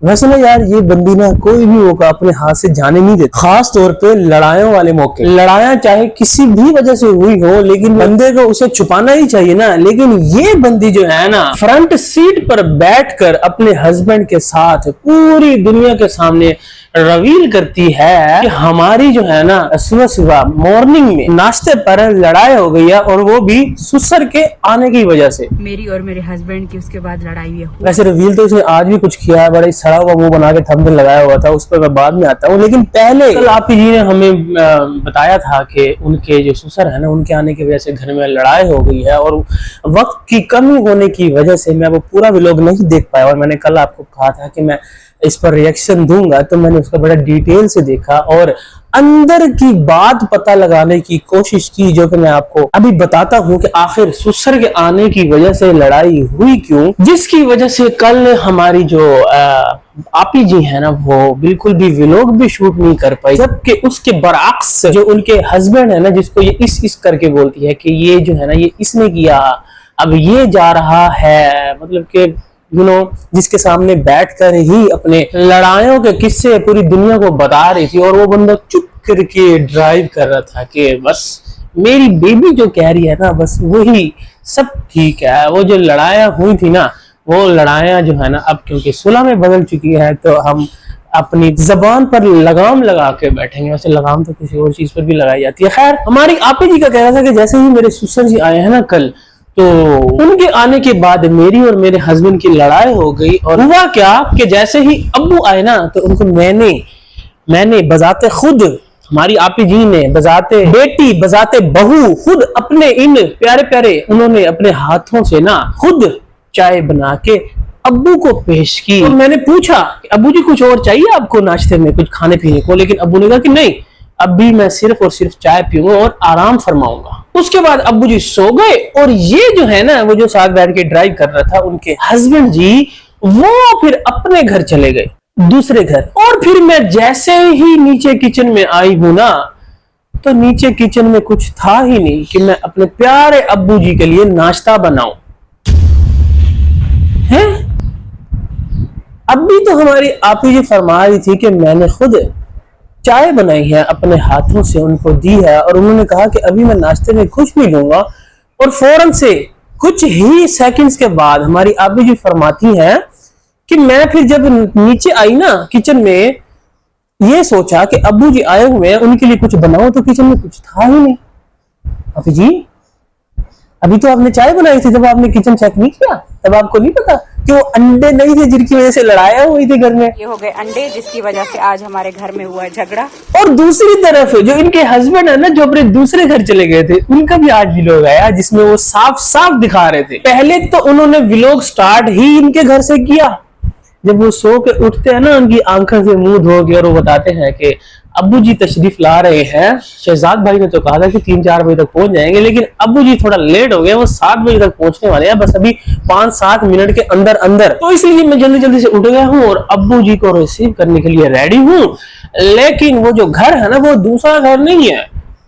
वैसे ना यार, ये बंदी ना कोई भी मौका अपने हाथ से जाने नहीं देती, खास तौर पे लड़ाइयों वाले मौके। लड़ाइयां चाहे किसी भी वजह से हुई हो, लेकिन बंदे को उसे छुपाना ही चाहिए ना। लेकिन ये बंदी जो है ना, फ्रंट सीट पर बैठकर अपने हस्बैंड के साथ पूरी दुनिया के सामने रिवील करती है कि हमारी जो है ना, सुबह सुबह मॉर्निंग में नाश्ते पर लड़ाई हो गई है, और वो भी ससुर के आने की वजह से। मेरी और मेरे हस्बैंड की उसके बाद लड़ाई हुई है। वैसे रिवील तो उसने आज भी कुछ किया है, बड़ा सड़ा हुआ मुंह बना के थंबनेल लगाया हुआ था, उस पर मैं बाद में आता हूँ। लेकिन पहले कल आप जी ने हमें बताया था कि उनके जो ससुर है ना, उनके आने की वजह से घर में लड़ाई हो गई है, और वक्त की कमी होने की वजह से मैं वो पूरा व्लॉग नहीं देख पाया। और मैंने कल आपको कहा था कि मैं इस पर रिएक्शन दूंगा, तो मैंने उसका बड़ा डिटेल से देखा और अंदर की बात पता लगाने की कोशिश की, जो कि मैं आपको अभी बताता हूँ कि आखिर ससुर के आने की वजह से लड़ाई हुई क्यों, जिसकी वजह से कल हमारी जो आपी जी है ना, वो बिल्कुल भी व्लॉग भी शूट नहीं कर पाई। जबकि उसके बरअक्स जो उनके हस्बैंड है ना, जिसको ये इस करके बोलती है कि ये जो है ना, ये इसने किया, अब ये जा रहा है, मतलब कि जिसके सामने बैठकर ही अपने लड़ाइयों के किस्से पूरी दुनिया को बता रही थी, और वो बंदा चुप करके ड्राइव कर रहा था कि बस मेरी बेबी जो कह रही है ना, बस वही सब ठीक है। वो जो लड़ाइयां हुई थी ना, वो लड़ाइयां जो है ना, अब क्योंकि सुलह में बदल चुकी है, तो हम अपनी जबान पर लगाम लगा के बैठेंगे। वैसे लगाम तो किसी और चीज पर भी लगाई जाती है। खैर, हमारी आपी जी का कहना था कि जैसे ही मेरे ससुर जी आए हैं ना कल, तो उनके आने के बाद मेरी और मेरे हस्बैंड की लड़ाई हो गई। और हुआ क्या कि जैसे ही अब्बू आए ना, तो उनको मैंने बजाते खुद, हमारी आपी जी ने बजाते बेटी बजाते बहू, खुद अपने इन प्यारे प्यारे उन्होंने अपने हाथों से ना खुद चाय बना के अब्बू को पेश की। तो मैंने पूछा कि अब्बू जी कुछ और चाहिए आपको नाश्ते में, कुछ खाने पीने को? लेकिन अब्बू ने कहा कि नहीं, अभी मैं सिर्फ और सिर्फ चाय पीऊंगा और आराम फरमाऊंगा। उसके बाद अब्बू जी सो गए, और ये जो है ना, वो जो साथ बैठ के ड्राइव कर रहा था, उनके हस्बैंड जी, वो फिर अपने घर चले गए, दूसरे घर। और फिर मैं जैसे ही नीचे किचन में आई हूं ना, तो नीचे किचन में कुछ था ही नहीं कि मैं अपने प्यारे अब्बू जी के लिए नाश्ता बनाऊं। है अभी तो हमारी आपी जी फरमा रही थी कि मैंने खुद चाय बनाई है, अपने हाथों से उनको दी है, और उन्होंने कहा कि अभी मैं नाश्ते में कुछ नहीं लूंगा। और फौरन से कुछ ही सेकंड्स के बाद हमारी आपी जी फरमाती हैं कि मैं फिर जब नीचे आई ना किचन में, ये सोचा कि अब्बू जी आए हुए हैं, उनके लिए कुछ बनाओ, तो किचन में कुछ था ही नहीं। आपी जी, अभी तो आपने चाय बनाई थी, जब आपने किचन चेक नहीं किया, तब आपको नहीं पता कि वो अंडे नहीं थे जिनकी वजह से लड़ाइयां हुई थी घर में। ये हो गए अंडे, जिसकी वजह से आज हमारे घर में हुआ झगड़ा। और दूसरी तरफ जो इनके हस्बैंड है ना, जो अपने दूसरे घर चले गए थे, उनका भी आज व्लॉग आया, जिसमें वो साफ साफ दिखा रहे थे। पहले तो उन्होंने व्लॉग स्टार्ट ही इनके घर से किया। जब वो सो के उठते हैं ना, उनकी आंखों से मुंह धो के, और वो बताते हैं कि अब्बू जी तशरीफ ला रहे हैं। शहजाद भाई ने तो कहा था कि 3-4 बजे तक पहुंच जाएंगे, लेकिन अब्बू जी थोड़ा लेट हो गए, वो 7 बजे तक पहुंचने वाले हैं, बस अभी 5-7 मिनट के अंदर अंदर। तो इसलिए मैं जल्दी जल्दी से उठ गया हूँ और अब्बू जी को रिसीव करने के लिए रेडी हूँ। लेकिन वो जो घर है ना, वो दूसरा घर नहीं है,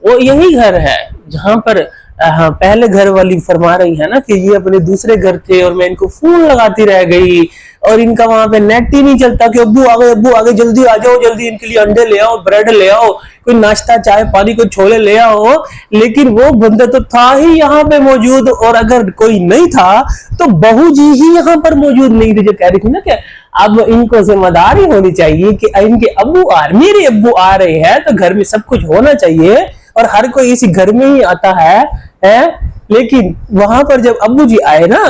वो यही घर है जहां पर पहले घर वाली फरमा रही है ना कि ये अपने दूसरे घर थे, और मैं इनको फोन लगाती रह गई, और इनका वहां पे नेट ही नहीं चलता कि अब्बू आ गए, जल्दी आ जाओ, जल्दी इनके लिए अंडे ले आओ, ब्रेड ले आओ, कोई नाश्ता चाय पानी, कोई छोले ले आओ। लेकिन वो बंदा तो था ही यहाँ पे मौजूद, और अगर कोई नहीं था तो बहू जी ही यहाँ पर मौजूद नहीं थी, जो कह रही थी ना कि अब इनको जिम्मेदारी होनी चाहिए कि इनके मेरे अब्बू आ रहे हैं, तो घर में सब कुछ होना चाहिए, और हर कोई इसी घर में ही आता है। लेकिन वहां पर जब अब्बू जी आए ना,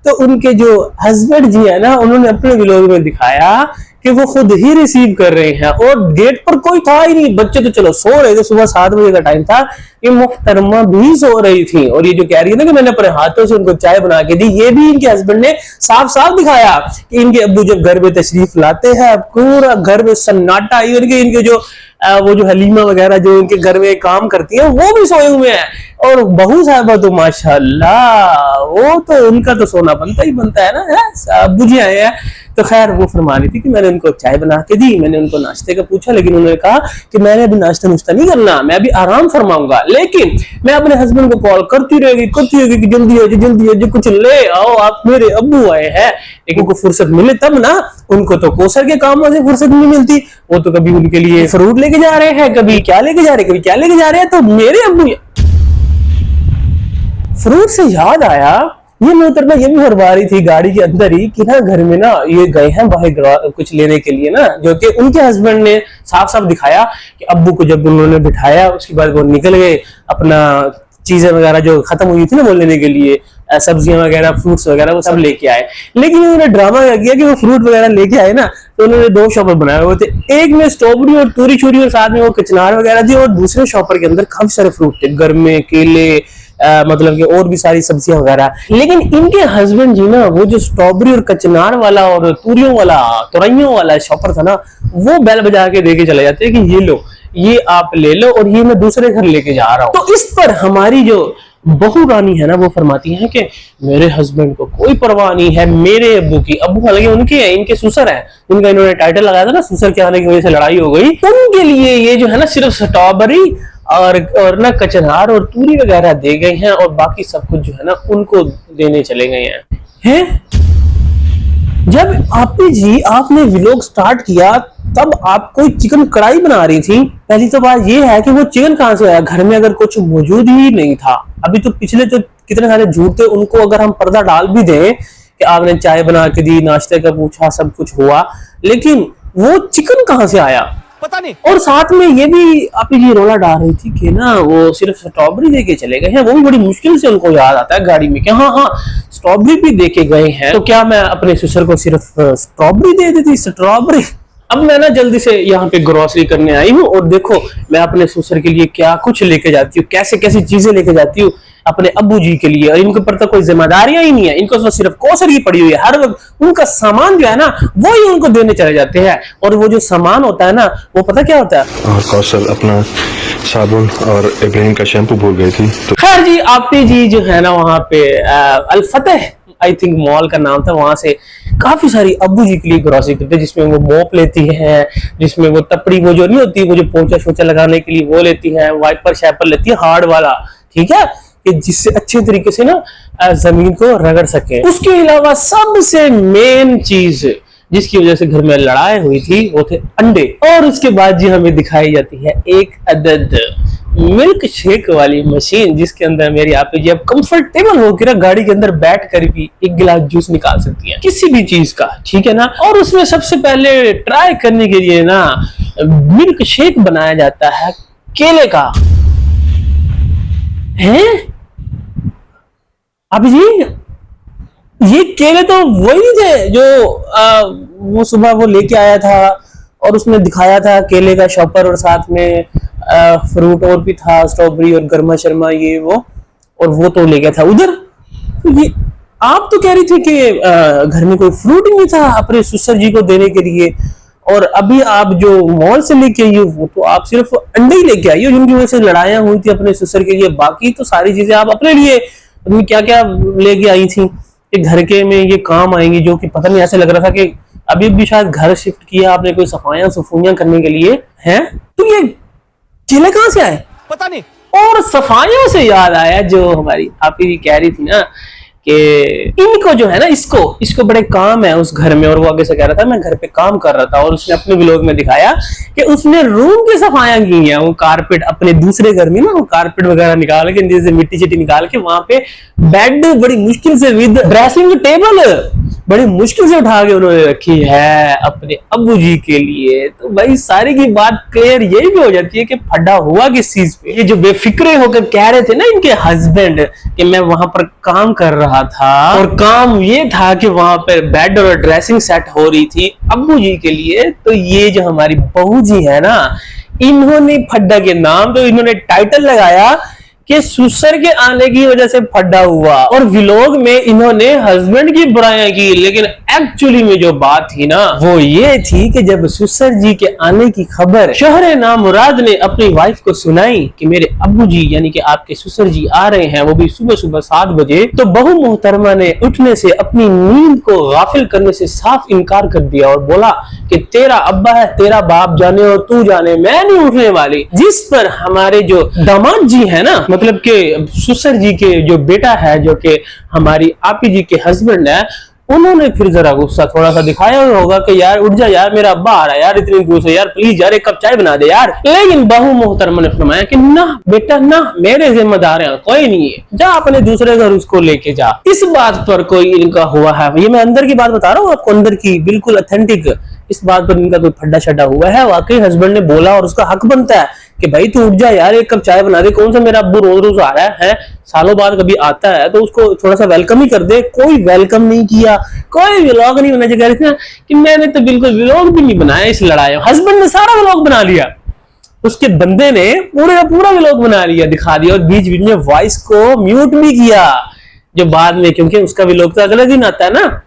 तो उनके जो हस्बैंड जी है ना, उन्होंने अपने व्लॉग में दिखाया कि वो खुद ही रिसीव कर रहे हैं, और गेट पर कोई था ही नहीं। बच्चे तो चलो सो रहे थे, सुबह 7 बजे का टाइम था, ये मुख्तरमा भी सो रही थी। और ये जो कह रही है ना कि मैंने अपने हाथों से उनको चाय बना के दी, ये भी इनके हस्बैंड ने साफ साफ दिखाया कि इनके अब्बू जब घर में तशरीफ लाते हैं, पूरा घर में सन्नाटा। इनके जो वो जो हलीमा वगैरह जो इनके घर में काम करती है, वो भी सोए हुए हैं, और बहू साहबा तो माशाल्लाह वो तो उनका तो सोना बनता ही बनता है ना। अब्बू जी आए हैं तो खैर वो फरमा रही थी कि मैंने उनको चाय बना के दी, मैंने उनको नाश्ते का पूछा, लेकिन उन्होंने कहा कि मैंने अभी नाश्ता नुश्ता नहीं करना, मैं अभी आराम फरमाऊंगा, लेकिन मैं अपने हस्बैंड को कॉल करती रहेगी कि जल्दी हो जी, कुछ ले आओ, आप मेरे अब्बू आए हैं। लेकिन उनको फुर्सत मिले तब ना, उनको तो कोसर के कामों से फुर्सत नहीं मिलती। वो तो कभी उनके लिए फ्रूट लेके जा रहे हैं, कभी क्या लेके जा रहे हैं, तो मेरे अब्बू। फ्रूट से याद आया, ये मोहतरमा ये भी फरमा रही थी गाड़ी के अंदर ही कि ना घर में ना ये गए हैं बाहर कुछ लेने के लिए ना, जो कि उनके हस्बैंड ने साफ साफ दिखाया कि अब्बू को जब उन्होंने बिठाया उसके बाद वो निकल गए अपना चीजें वगैरह जो खत्म हुई थी ना वो लेने के लिए, सब्जियां वगैरह फ्रूट्स वगैरह वो सब लेके आए। लेकिन उन्होंने ड्रामा क्या किया कि वो फ्रूट वगैरह लेके आए ना, तो उन्होंने 2 शॉपर बनाए हुए थे, एक में स्ट्रॉबेरी और तूरी छुरी और साथ में वो कचनार वगैरह थी, और दूसरे शॉपर के अंदर काफी सारे फ्रूट थे, गरमे, केले, मतलब कि और भी सारी सब्जियां वगैरह। लेकिन इनके हस्बैंड जी ना वो जो स्ट्रॉबेरी और कचनार वाला और तुरियों वाला तुरैयों वाला शॉपर था ना, वो बेल बजा के देके चले जाते कि ये लो, ये आप ले लो और ये मैं दूसरे घर लेके जा रहा हूँ। तो इस पर हमारी जो बहू रानी है ना वो फरमाती है कि मेरे हस्बैंड को कोई परवाह नहीं है मेरे अब्बू की। अब्बू हालांकि उनके हैं, इनके ससुर हैं, इनका इन्होंने टाइटल लगाया था ना, ससुर के आने की वजह से लड़ाई हो गई, उनके लिए ये जो है ना सिर्फ स्ट्रॉबेरी और ना कचनार और तूरी वगैरह दे गए हैं, और बाकी सब कुछ जो है ना उनको देने चले गए हैं। जब आपी जी आपने व्लॉग स्टार्ट किया तब आप कोई चिकन कढ़ाई बना रही थी। पहली तो बात ये है कि वो चिकन कहां से आया, घर में अगर कुछ मौजूद ही नहीं था। अभी तो पिछले जो कितने सारे झूठ थे उनको अगर हम पर्दा डाल भी दें कि आपने चाय बना के दी, नाश्ते का पूछा, सब कुछ हुआ, लेकिन वो चिकन कहां से आया पता नहीं। और साथ में ये भी आप ये रोला डाल रही थी कि ना वो सिर्फ स्ट्रॉबेरी देके चले गए हैं, वो भी बड़ी मुश्किल से उनको याद आता है गाड़ी में कि हाँ स्ट्रॉबेरी भी देके गए हैं, तो क्या मैं अपने ससुर को सिर्फ स्ट्रॉबेरी दे देती, स्ट्रॉबेरी। अब मैं ना जल्दी से यहाँ पे ग्रोसरी करने आई हूँ और देखो मैं अपने ससुर के लिए क्या कुछ लेके जाती हूँ, कैसे कैसी चीजें लेके जाती हूँ अपने अब्बू जी के लिए, और इनके ऊपर तो कोई जिम्मेदारियां ही नहीं है, इनको तो सिर्फ कोसर ही पड़ी हुई है। हर वक्त उनका सामान जो है ना वो ही उनको देने चले जाते हैं, और वो जो सामान होता है ना वो पता क्या होता है। और कौशल अपना साबुन और इब्राहिम का शैम्पू भूल गई थी। तो खैर जी आपी जी जो है ना वहाँ पे अल फतेह आई थिंक मॉल का नाम था, वहां से काफी सारी अब्बू जी के लिए ग्रोसरी करते हैं, जिसमें वो मोप लेती है, जिसमें वो तपड़ी वो जो नहीं होती वो जो पोंछा शोचा लगाने के लिए वो लेती है, वाइपर शैपर लेती है हार्ड वाला, ठीक है, कि जिससे अच्छे तरीके से ना जमीन को रगड़ सके। उसके अलावा सबसे मेन चीज जिसकी वजह से घर में लड़ाई हुई थी वो थे अंडे, और उसके बाद जी हमें दिखाई जाती है एक अदद मिल्क शेक वाली मशीन, जिसके अंदर मेरी आपी जी अब कंफर्टेबल होकर गाड़ी के अंदर बैठ कर भी एक गिलास जूस निकाल सकती है किसी भी चीज का, ठीक है ना। और उसमें सबसे पहले ट्राई करने के लिए ना मिल्क शेक बनाया जाता है केले का, है आपी जी। ये केले तो वही थे जो वो सुबह वो लेके आया था और उसने दिखाया था केले का शॉपर, और साथ में फ्रूट और भी था, स्ट्रॉबेरी और गर्मा शर्मा ये वो, और वो तो ले गया था उधर। तो ये आप तो कह रही थी कि घर में कोई फ्रूट ही नहीं था अपने ससुर जी को देने के लिए, और अभी आप जो मॉल से लेके आई हो वो तो आप सिर्फ अंडे ही लेके आई हो जिनकी वजह से लड़ाइयां हुई थी अपने ससुर के लिए, बाकी तो सारी चीजें आप अपने लिए क्या क्या लेके आई थी कि घर के में ये काम आएंगी, जो कि पता नहीं ऐसे लग रहा था कि अभी भी शायद घर शिफ्ट किया आपने कोई सफाइयां सफूइयां करने के लिए हैं। तो ये केले कहां से आए पता नहीं। और सफाइयों से याद आया जो हमारी आपी भी कह रही थी ना कि इनको जो है ना इसको बड़े काम है उस घर में, और वो आगे से कह रहा था मैं घर पे काम कर रहा था, और उसने अपने व्लॉग में दिखाया कि उसने रूम की सफाइयां की हैं, वो कारपेट अपने दूसरे घर में ना वो कारपेट वगैरह निकाल के जैसे मिट्टी चिट्टी निकाल के वहां पे बेड बड़ी मुश्किल से विद ड्रेसिंग टेबल बड़ी मुश्किल से उठा के उन्होंने रखी है अपने अब्बू जी के लिए। तो भाई सारी की बात क्लियर यही भी हो जाती है कि फड्डा हुआ किस चीज पे। ये जो बेफिक्रे होकर कह रहे थे ना इनके हस्बैंड कि मैं वहां पर काम कर रहा था, और काम ये था कि वहां पर बेड और ड्रेसिंग सेट हो रही थी अब्बू जी के लिए, तो ये जो हमारी बहू जी है ना इन्होंने फड्डा के नाम तो इन्होंने टाइटल लगाया कि ससुर के आने की वजह से फड्डा हुआ और व्लॉग में इन्होंने हस्बैंड की बुराइयां की, लेकिन एक्चुअली में जो बात थी ना वो ये थी कि जब ससुर जी के आने की खबर शहर नामुराद ने अपनी वाइफ को सुनाई कि मेरे अब्बू जी यानी कि आपके ससुर जी आ रहे हैं, वो भी सुबह सुबह 7 बजे, तो बहू मोहतरमा ने उठने से, अपनी नींद को गाफिल करने से साफ इनकार कर दिया और बोला कि तेरा अब्बा है, तेरा बाप जाने और तू जाने, मैं नहीं उठने वाली। जिस पर हमारे जो दामाद जी है ना, मतलब के ससुर जी के जो बेटा है, जो कि हमारी आपी जी के हस्बैंड है, उन्होंने फिर जरा गुस्सा थोड़ा सा दिखाया होगा कि यार उठ जा यार, मेरा अब्बा आ रहा है यार, इतनी दूर से यार, प्लीज यार एक कप चाय बना दे यार। लेकिन बहू मोहतरमा ने फरमाया कि ना बेटा ना, मेरे जिम्मेदार है, कोई नहीं है, जा अपने दूसरे घर उसको लेके जा। इस बात पर कोई इनका हुआ है, ये मैं अंदर की बात बता रहा हूँ आपको, अंदर की बिल्कुल ऑथेंटिक, इस बात पर इनका कोई फड्डा शड्डा हुआ है। वाकई हस्बैंड ने बोला और उसका हक बनता है कि भाई तू उठ जा यार, एक कप चाय बना दे, कौन सा मेरा अब्बू रोज रोज आ रहा है, सालों बाद कभी आता है तो उसको थोड़ा सा वेलकम ही कर दे। कोई वेलकम नहीं किया, कोई व्लॉग नहीं बनाया, कह रहे थे कि मैंने तो बिल्कुल व्लॉग भी नहीं बनाया इस लड़ाई। हस्बैंड ने सारा व्लॉग बना लिया, उसके बंदे ने पूरा पूरा व्लॉग बना लिया, दिखा दिया, और बीच बीच में वॉइस को म्यूट भी किया, जो बाद में, क्योंकि उसका व्लॉग तो अगले दिन आता है ना,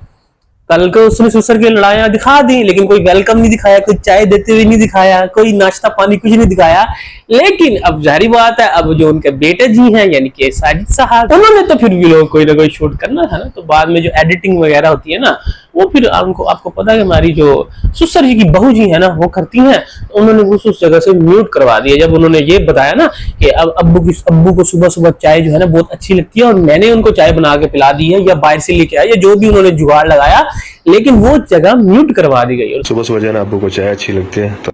कल को उसने ससुर की लड़ाइयां दिखा दी, लेकिन कोई वेलकम नहीं दिखाया, कोई चाय देते हुए नहीं दिखाया, कोई नाश्ता पानी कुछ नहीं दिखाया। लेकिन अब जाहिर बात है, अब जो उनके बेटे जी हैं यानी कि साजिद साहब, उन्होंने तो फिर भी लोग कोई ना कोई शूट करना था ना, तो बाद में जो एडिटिंग वगैरह होती है ना, वो फिर आपको पता है कि हमारी जो ससुर जी की बहू जी है ना, वो करती हैं, तो उन्होंने उस जगह से म्यूट करवा दिया। जब उन्होंने ये बताया ना कि अब अब्बू को सुबह सुबह चाय जो है ना बहुत अच्छी लगती है और मैंने उनको चाय बना के पिला दी है, या बाहर से लेके आया, या जो भी उन्होंने जुगाड़ लगाया, लेकिन वो जगह म्यूट करवा दी गई। सुबह सुबह जाना अब्बू को चाय अच्छी लगती है तो,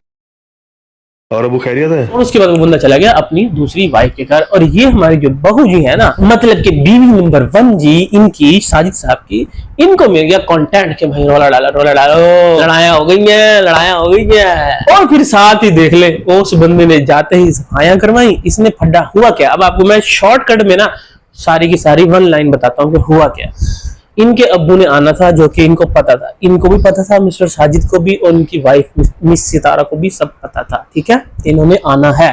और अब्बू खैरियत है। और उसके बाद वो बंदा चला गया अपनी दूसरी वाइफ के घर। और ये हमारी जो बहू जी है ना, मतलब कि बीवी नंबर 1 जी इनकी, साजिद साहब की, इनको मिल गया कंटेंट के भाई रोला डालो, लड़ाया हो गई है। और फिर साथ ही देख ले, उस बंदे ने जाते ही सफाइयां करवाई। इसने फड्डा हुआ क्या, अब आपको मैं शॉर्टकट में ना सारी की सारी 1 लाइन बताता हूँ कि हुआ क्या। इनके अब्बू ने आना था, जो कि इनको पता था, इनको भी पता था, मिस्टर साजिद को भी, और इनकी वाइफ मिस सितारा को भी सब पता था, ठीक है, इन्होंने आना है।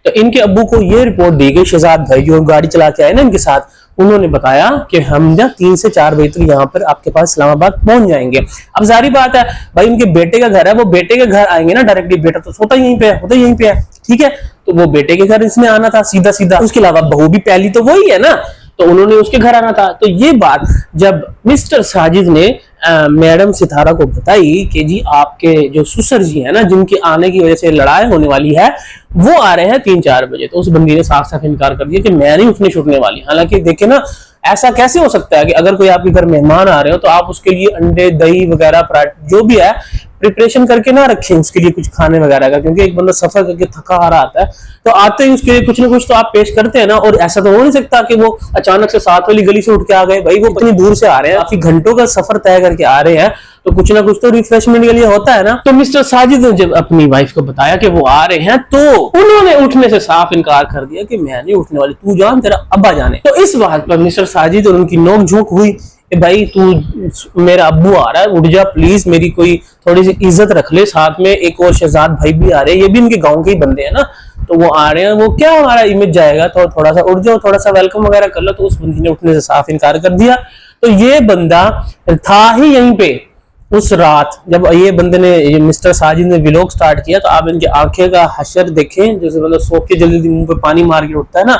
तो इनके अब्बू को ये रिपोर्ट दी गई, शहजाद भाई जो गाड़ी चला के आए ना इनके साथ, उन्होंने बताया कि हम ना 3 से 4 बजे तक यहाँ पर आपके पास इस्लामाबाद पहुंच जाएंगे। अब जारी बात है भाई, उनके बेटे का घर है, वो बेटे के घर आएंगे ना डायरेक्टली, बेटा तो सोता यहीं पे है, ठीक है, तो वो बेटे के घर इसमें आना था सीधा सीधा। उसके अलावा बहू भी पहली तो वही है ना, तो उन्होंने उसके घर आना था। तो ये बात जब मिस्टर साजिद ने मैडम सितारा को बताई कि जी आपके जो ससुर जी है ना, जिनके आने की वजह से लड़ाई होने वाली है, वो आ रहे हैं 3-4 बजे, तो उस बंदी ने साफ साफ इनकार कर दिया कि मैं नहीं उठने छूटने वाली। हालांकि देखे ना, ऐसा कैसे हो सकता है कि अगर कोई आपके घर मेहमान आ रहे हो तो आप उसके लिए अंडे दही वगैरह जो भी है प्रिपरेशन करके ना रखें उसके लिए कुछ खाने वगैरह का, क्योंकि एक बंदा सफर करके थका हारा आता है तो आते ही उसके लिए कुछ ना कुछ तो आप पेश करते हैं ना। और ऐसा तो हो नहीं सकता कि वो अचानक से 7 वाली गली से उठ के आ गए, भाई वो इतनी दूर से आ रहे हैं, काफी घंटों का सफर तय करके आ रहे हैं, तो कुछ ना कुछ तो रिफ्रेशमेंट के लिए होता है ना। तो मिस्टर साजिद ने जब अपनी वाइफ को बताया कि वो आ रहे हैं, तो उन्होंने उठने से साफ इनकार कर दिया कि मैं नहीं उठने वाली, तू जान, तेरा अब्बा जाने। तो इस बात पर मिस्टर साजिद और उनकी नोक झोंक हुई कि भाई तू, मेरा अब्बू आ रहा है, उठ जा प्लीज, मेरी कोई थोड़ी सी इज्जत रख ले, साथ में एक और शहजाद भाई भी आ रहे हैं, ये भी इनके गांव के ही बंदे हैं ना, तो वो आ रहे हैं, वो क्या हमारा इमेज जाएगा, तो थोड़ा सा उठ जाओ, थोड़ा सा वेलकम वगैरह कर लो। तो उस बंदी ने उठने से साफ इनकार कर दिया। तो ये बंदा था ही यहीं पे उस रात, जब ये बंदे ने, मिस्टर साजिद ने व्लॉग स्टार्ट किया, तो आप इनकी आंखें का हशर देखें, जैसे मतलब सो के जल्दी मुंह पे पानी मार के उठता है ना,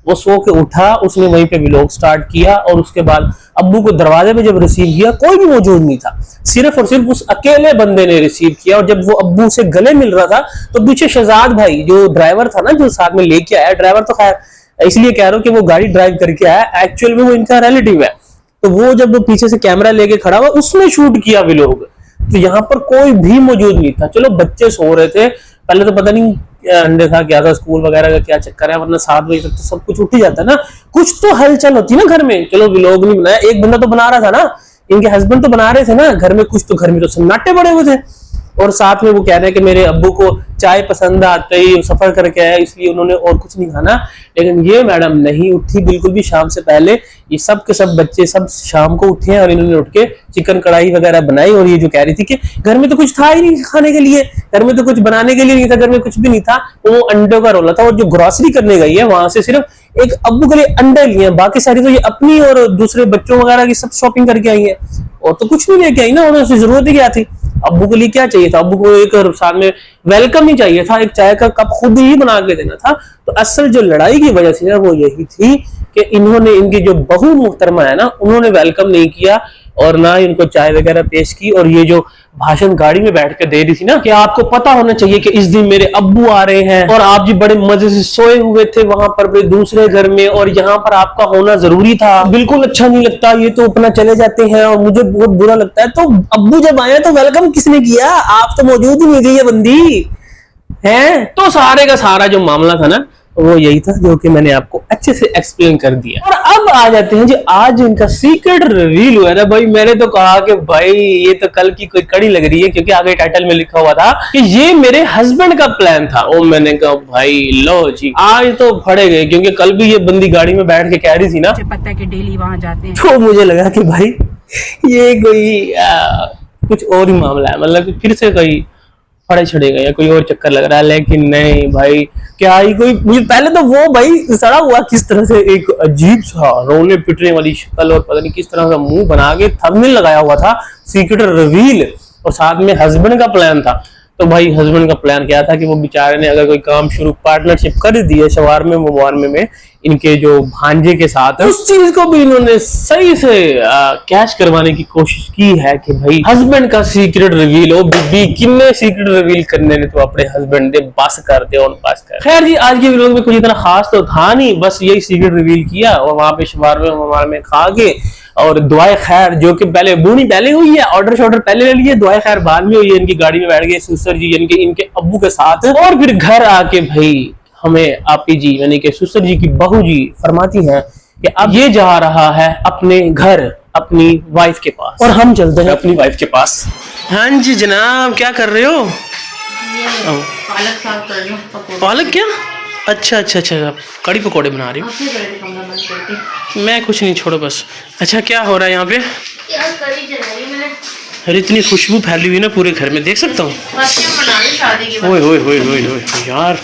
वो सो के उठा, उसने वहीं पे व्लॉग स्टार्ट किया। और उसके बाद अब्बू को दरवाजे पे जब रिसीव किया, कोई भी मौजूद नहीं था, सिर्फ और सिर्फ उस अकेले बंदे ने रिसीव किया। और जब वो अब्बू से गले मिल रहा था, तो पीछे शहजाद भाई जो ड्राइवर था ना, जो साथ में लेके आया, ड्राइवर तो खैर इसलिए कह रहा हूँ कि वो गाड़ी ड्राइव करके आया, एक्चुअल में वो इनका रिलेटिव है, तो वो जब वो पीछे से कैमरा लेके खड़ा हुआ, उसने शूट किया व्लॉग। तो यहाँ पर कोई भी मौजूद नहीं था। चलो बच्चे सो रहे थे, पहले तो पता नहीं अंडे था क्या था, स्कूल वगैरह का क्या चक्कर है, वरना 7 बजे तक तो सब कुछ उठ ही जाता है ना, कुछ तो हलचल होती ना घर में। चलो व्लॉग नहीं बनाया, एक बंदा तो बना रहा था ना, इनके हस्बैंड तो बना रहे थे ना घर में, कुछ तो घर में तो सन्नाटे पड़े हुए थे। और साथ में वो कह रहे हैं कि मेरे अब्बू को चाय पसंद आते ही, सफर करके आया इसलिए उन्होंने और कुछ नहीं खाना। लेकिन ये मैडम नहीं उठी बिल्कुल भी शाम से पहले, ये सब के सब बच्चे सब शाम को उठे हैं और इन्होंने उठ के चिकन कढ़ाई वगैरह बनाई। और ये जो कह रही थी कि घर में तो कुछ था ही नहीं खाने के लिए, घर में तो कुछ बनाने के लिए नहीं था, घर में कुछ भी नहीं था, वो अंडों का रोला था। और जो ग्रोसरी करने गई है वहां से सिर्फ एक अब्बू के लिए अंडे लिए हैं, बाकी सारी तो ये अपनी और दूसरे बच्चों वगैरह की सब शॉपिंग करके आई है, और तो कुछ नहीं लेके आई ना, उन्हें उसकी जरूरत ही क्या थी। अब्बू के लिए क्या चाहिए था, अब्बू को एक साथ में वेलकम ही चाहिए था, एक चाय का कप खुद ही बना के देना था। तो असल जो लड़ाई की वजह थी ना वो यही थी कि इन्होंने, इनकी जो बहू मुहतरमा है ना, उन्होंने वेलकम नहीं किया और ना ही उनको चाय वगैरह पेश की। और ये जो भाषण गाड़ी में बैठ कर दे रही थी ना कि आपको पता होना चाहिए कि इस दिन मेरे अब्बू आ रहे हैं और आप जी बड़े मजे से सोए हुए थे वहां पर दूसरे घर में, और यहाँ पर आपका होना जरूरी था, बिल्कुल अच्छा नहीं लगता, ये तो अपना चले जाते हैं और मुझे बहुत बुरा लगता है। तो अब्बू जब आए तो वेलकम किसने किया, आप तो मौजूद ही नहीं थी ये बंदी है। तो सारे का सारा जो मामला था ना वो यही था जो कि मैंने आपको अच्छे से एक्सप्लेन कर दिया। और अब आ जाते हैं जी, आज इनका सीक्रेट रिवील हुआ ना भाई। मैंने तो कहा कि भाई ये तो कल की कोई कड़ी लग रही है, क्योंकि आगे टाइटल में लिखा हुआ था कि ये मेरे हस्बैंड का प्लान था। ओ मैंने कहा भाई लो जी, आज तो फड़े गए, क्योंकि कल भी ये बंदी गाड़ी में बैठ के कह रही थी ना, मुझे पता है कि डेली वहां जाते हैं। तो मुझे लगा कि भाई ये कोई कुछ और ही मामला है, मतलब फिर से कोई फड़े छड़े गए, कोई और चक्कर लग रहा है। लेकिन नहीं भाई, क्या ही कोई, मुझे पहले तो वो भाई सड़ा हुआ किस तरह से एक अजीब सा रोने पिटने वाली शक्ल और पता नहीं किस तरह का मुंह बना के थंबनेल लगाया हुआ था, सीक्रेट रिवील, और साथ में हस्बैंड का प्लान था। तो भाई हस्बैंड का प्लान क्या था कि वो बेचारे ने अगर कोई काम शुरू, पार्टनरशिप कर दी है शवारमे मुबारमे में इनके जो भांजे के साथ, उस चीज को भी इन्होंने सही से कैश करवाने की कोशिश की है कि भाई हस्बैंड का सीक्रेट रिवील हो। बीबी किन्ने सीक्रेट रिवील करने ने तो अपने हस्बैंड दे बस कर दे और बस कर। खैर जी, आज के वीडियो में कुछ इतना खास तो था नहीं, बस यही सीक्रेट रिवील किया और वहां पे शवारमे खा के, और दुआए खैर जो कि पहले बूनी पहले हुई है, ऑर्डर शॉर्डर पहले ले लिए, दुआए खैर बाद में हुई है। इनकी गाड़ी में बैठ गए सुसर जी यानी कि इनके अब्बू के साथ, और फिर घर आके भाई हमें आपी जी यानी कि सुसर जी की बहू जी फरमाती हैं कि अब ये जा रहा है अपने घर अपनी वाइफ के पास, और हम चलते हैं अपनी वाइफ के पास। हाँ जी जनाब, क्या कर रहे हो? पालक साफ कर लो। पालक क्या? अच्छा अच्छा अच्छा, कड़ी पकौड़े बना रही हो? मैं कुछ नहीं, छोड़ो बस। अच्छा क्या हो रहा है यहाँ पे? यार कड़ी जलाई मैंने। अरे इतनी खुशबू फैली हुई ना पूरे घर में, देख सकता हूँ। शादी की ओए ओए ओए ओए ओए यार,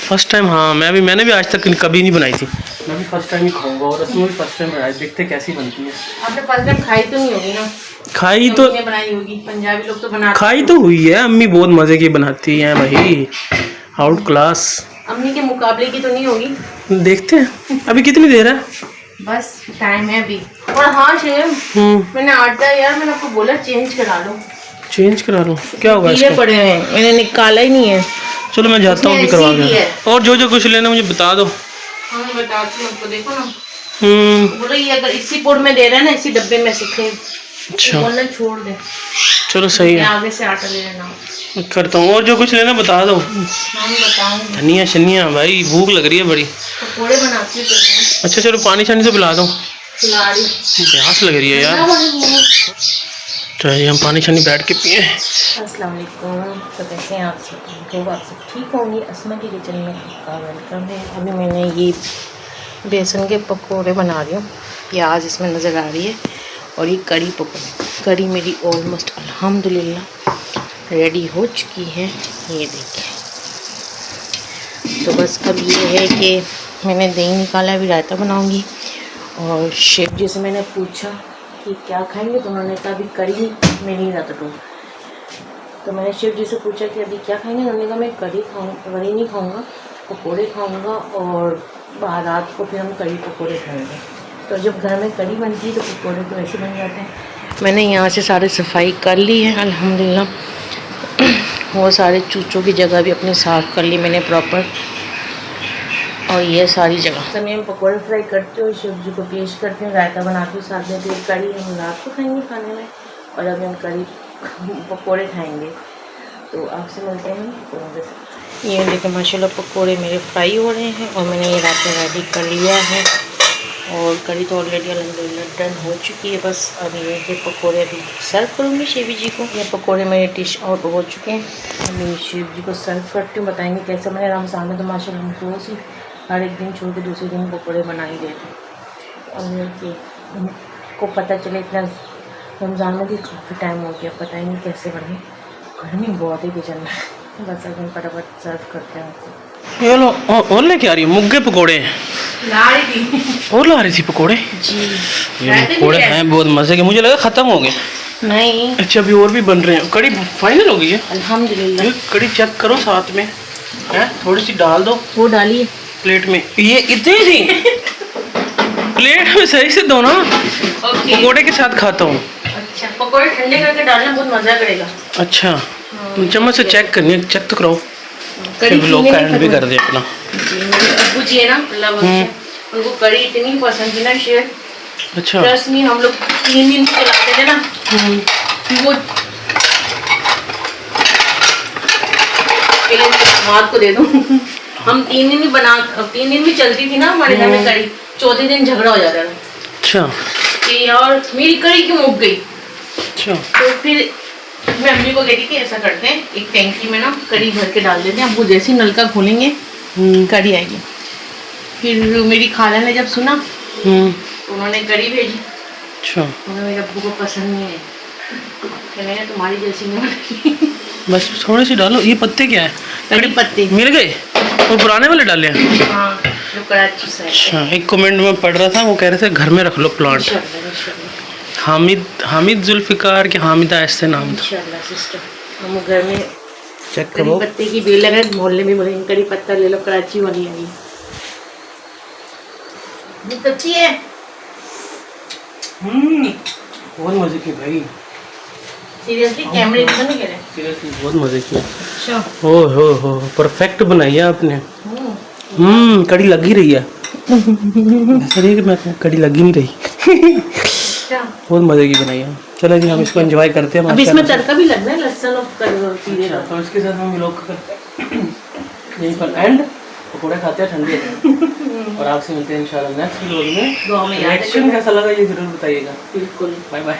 फर्स्ट टाइम। हाँ मैंने भी आज तक कभी नहीं बनाई थी, मैं भी फर्स्ट टाइम ही खाऊंगा, और रसमलाई भी फर्स्ट टाइम बनाई, देखते कैसी बनती है। आपने फर्स्ट टाइम खाई तो नहीं होगी ना? खाई तो बनाई होगी, पंजाबी लोग तो बनाते। खाई तो हुई है, अम्मी बहुत मजे की बनाती हैं भाई, आउट क्लास। अम्मी के मुकाबले की तो नहीं होगी, देखते हैं अभी कितनी देर है, बस टाइम है अभी। और हाँ शेम, मैंने आटा यार मैंने आपको बोला चेंज करा लो। चेंज करा लो? क्या होगा कीड़े इसका? पड़े हैं, मैंने निकाला ही नहीं है। चलो मैं जाता हूँ, अभी करवा के। और जो कुछ लेना मुझे बता दो। हाँ मैं बताती हूँ आपको, देखो ना। बोलो ये अगर इसी पुर में दे रहा है ना, इसी डब्बे में सीखे, अच्छा बोलना छोड़ दे। चलो सही है, आगे से आटा ले लेना करता हूँ। और जो कुछ लेना बता दो। हाँ बताऊँ। धनिया शनिया भाई, भूख लग रही है बड़ी। पकौड़े बनाती हूँ तो अच्छा चलो पानी शानी से पिला दो, खिला रही। प्यास लग रही है यार। तो हम पानी शानी बैठ के पिए। अस्सलाम वालेकुम। तो कैसे हैं आप सब? तो आप सब ठीक होंगे। अस्मा के किचन में आपका वेलकम है। अभी मैंने ये बेसन के पकोड़े बना रही हूँ, प्याज इसमें नज़र आ रही है, और ये कड़ी पकोड़े। कड़ी मेरी ऑलमोस्ट अल्हम्दुलिल्लाह रेडी हो चुकी है, ये देखिए। तो बस अब ये है कि मैंने दही निकाला, अभी रायता बनाऊँगी। और शेफ जी से मैंने पूछा कि क्या खाएंगे, तो उन्होंने कहा अभी कड़ी में नहीं रहता। तो मैंने शेफ जी से पूछा कि अभी क्या खाएंगे, उन्होंने कहा मैं कड़ी नहीं खाऊंगा, पकोड़े खाऊंगा, और रात को फिर हम कड़ी पकोड़े खाएंगे। तो जब घर में कड़ी बनती है तो पकोड़े तो ऐसे बन जाते हैं। मैंने यहाँ से सारी सफाई कर ली है अल्हम्दुलिल्लाह, वो सारे चूचों की जगह भी अपनी साफ़ कर ली मैंने प्रॉपर, और ये सारी जगह। तो मैं पकौड़े फ्राई करती हूँ, शिव जी को पेश करती हूँ, रायता बनाती हूँ, साथ में फिर कड़ी हम रात को खाएंगे खाने में, और अभी हम कड़ी पकौड़े खाएंगे। तो आपसे मिलते हैं पकौड़ों के साथ। ये देखिए माशाल्लाह पकौड़े मेरे फ्राई हो रहे हैं, और मैंने ये रायता रेडी कर लिया है, और कड़ी तो ऑलरेडी अल्हम्दुलिल्लाह डन हो चुकी है। बस अब ये के पकौड़े अभी सर्व करूँगी शिव जी को। ये पकौड़े मेरे डिश आउट हो चुके हैं, अभी शिव जी को सर्व करती हूँ, बताएँगे कैसे। मैंने रमज़ान में तो माशाल्लाह हम रोज़ ही हर एक दिन छोड़ के दूसरे दिन पकौड़े बनाए गए थे, और को पता चले इतना रमज़ान में भी काफ़ी टाइम हो गया, पता ही नहीं कैसे बने। गर्मी बहुत है किचन में। बस अब हम फटाफट सर्व करते हैं। ये लो और लेके आ रही है मुग्गे पकौड़े। ला रही थी। और ला रही थी पकोड़े? जी। ये पकोड़े हैं बहुत मजे के, मुझे लगा खत्म हो गए। नहीं, अच्छा अभी और भी बन रहे हैं। कड़ी फाइनल हो गई है अल्हम्दुलिल्लाह। ये कड़ी चेक करो साथ में है, थोड़ी सी डाल दो वो डालिए प्लेट में। ये इतनी सी प्लेट में सही से दो ना, पकोड़े के साथ खाता हूँ। अच्छा, पकोड़े ठंडे करके डालना बहुत मजा करेगा। अच्छा चम्मच से चेक करनी है, चेक तो कराओ। कड़ी लोग पीने का नहीं एंड भी पसंद। कर दे अपना। जी, मेरे अब्बू जी है ना, अल्लाह बख्शे, उनको कड़ी इतनी पसंद थी ना शेर। अच्छा ट्रस्ट नहीं, हम लोग 3 दिन चलाते थे ना, वो हाथ को दे दूं। हम 3 दिन भी 3 दिन भी चलती थी ना हमारे घर में कड़ी, चौथे दिन झगड़ा हो जाता था अच्छा कि यार मेरी कड़ी क्यों उग गई। अच्छा तो फिर मैं अम्मी को कहती थी ऐसा करते हैं, एक टैंकी में ना कड़ी भर के डाल देते हैं, अब वो जैसे ही नलका खोलेंगे कड़ी आएगी। फिर मेरी खाला ने जब सुना तो उन्होंने कड़ी भेजी। अच्छा उन्होंने मेरे अब्बू को पसंद नहीं है, कहने लगे तुम्हारी जैसी नहीं बनेगी। बस थोड़ी सी डालो। ये पत्ते क्या है? कड़ी पत्ते मिल गए और पुराने वाले डाले हैं? हाँ, जो कराची से आए थे। अच्छा एक कमेंट में पढ़ रहा था, वो कह रहे थे घर में रख लो प्लांट। इंशाल्लाह, इंशाल्लाह। हामिद जुल्फिकार के हामिदा ऐसे नाम था। इंशाल्लाह सिस्टर, हम घर में चेक कड़ी करो। पत्ते की बेल लगा, मोहल्ले में बोले कड़ी पत्ता ले लो, कराची वाली आई बहुत अच्छी है। बहुत मजे की भाई, सीरियसली कैमरे की तो नहीं कह रहे। सीरियसली बहुत मजे की। अच्छा। हो परफेक्ट बनाई है आपने। कड़ी लग ही रही है। ऐसा नहीं कि मैं कड़ी लग ही नहीं रही। अच्छा, बहुत मजे की बनाई है। चलो जी हम इसको एंजॉय करते हैं। अब इसमें तड़का भी लगना है, लहसुन और जीरे का। तो इसके साथ हम लोग करते हैं यहीं पर एंड, पकौड़े खाते हैं ठंडे। और आपसे मिलते हैं इंशाल्लाह नेक्स्ट व्लॉग में। दुआ में याद रिएक्शन कैसा लगा ये जरूर बताइएगा। बिल्कुल। Bye bye.